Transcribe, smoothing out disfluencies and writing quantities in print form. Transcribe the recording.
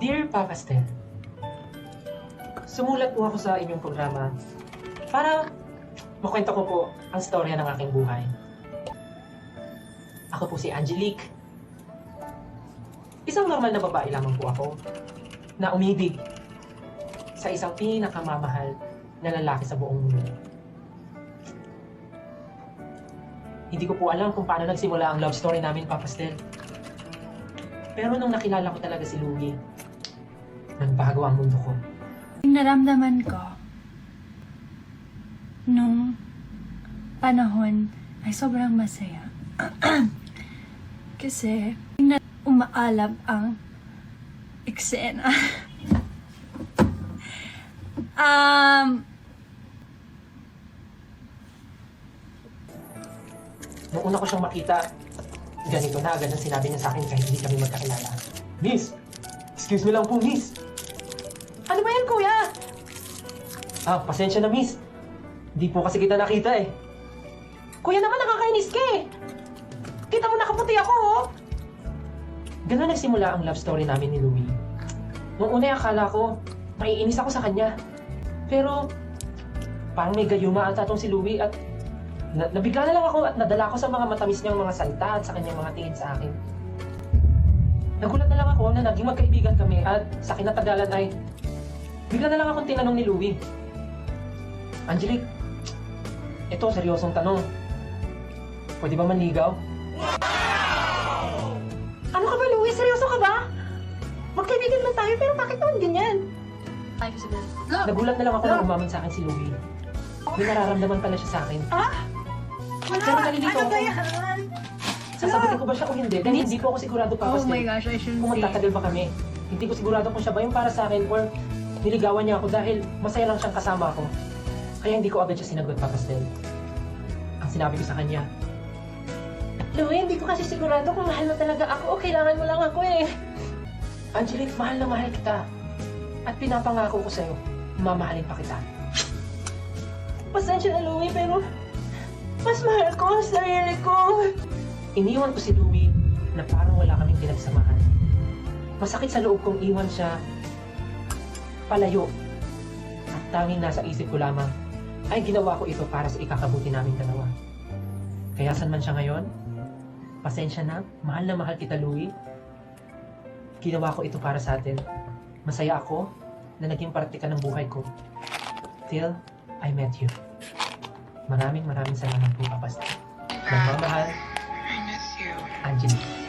Dear Papa Stel, sumulat po ako sa inyong programa para makwento ko po ang storya ng aking buhay. Ako po si Angelique. Isang normal na babae lamang po ako na umibig sa isang pinakamamahal na lalaki sa buong mundo. Hindi ko po alam kung paano nagsimula ang love story namin, Papa Stel. Pero nung nakilala ko talaga si Louie, nagbago ang mundo ko. Yung naramdaman ko nung panahon ay sobrang masaya. Kasi umaalab ang eksena. Nung una ko siyang makita, ganito na agad ang sinabi niya sa akin kahit hindi kami magkakilala. Miss! Excuse me lang po, miss! Ano ba yan, kuya? Pasensya na, miss. Hindi po kasi kita nakita eh. Kuya naman, nakakainis ka eh. Kita mo nakaputi ako, oh. Ganun nagsimula ang love story namin ni Louie. Nung una akala ko, maiinis ako sa kanya. Pero, parang may gayuma ata tong si Louie at nabigla na lang ako at nadala ko sa mga matamis niyang mga salita at sa kanyang mga tingin sa akin. Nagulat na lang ako na naging magkaibigan kami at sa kinatagalan ay bigla na lang akong tinanong ni Louie, Angelique, ito seryosong tanong. Pwede ba manligaw? Wow! Ano ka ba, Louie? Seryoso ka ba? Magkaibigan man tayo pero bakit naman ganyan? Nagulat na lang ako nang umamin sa akin si Louie. May nararamdaman pala siya sa akin. Pero nalilito ako. Sasagutin ko ba siya o hindi? Dahil hindi po ako sigurado, Papa Stel. Oh my gosh, I shouldn't Kung say. magtatagal ba kami. Hindi ko sigurado kung siya ba yung para sa akin or niligawan niya ako dahil masaya lang siyang kasama ako. Kaya hindi ko agad siya sinagot, Papa Stel. Ang sinabi ko sa kanya, Louie, hindi ko kasi sigurado kung mahal mo talaga ako o kailangan mo lang ako eh. Angelique, mahal na mahal kita. At pinapangako ko sa'yo, mamahalin pa kita. Pasensya na, Louie, pero mas mahal ko ang sarili ko. Iniwan ko si Louie na parang wala kaming pinagsamahan. Masakit sa loob kong iwan siya palayo. At tanging nasa isip ko lamang ay ginawa ko ito para sa ikakabuti naming dalawa. Kaya saan man siya ngayon, pasensya na mahal kita, Louie. Ginawa ko ito para sa atin. Masaya ako na naging parte ka ng buhay ko. Till I met you. Maraming salamat po, Papa Stel. Nagmamahal, I miss you. Angelique.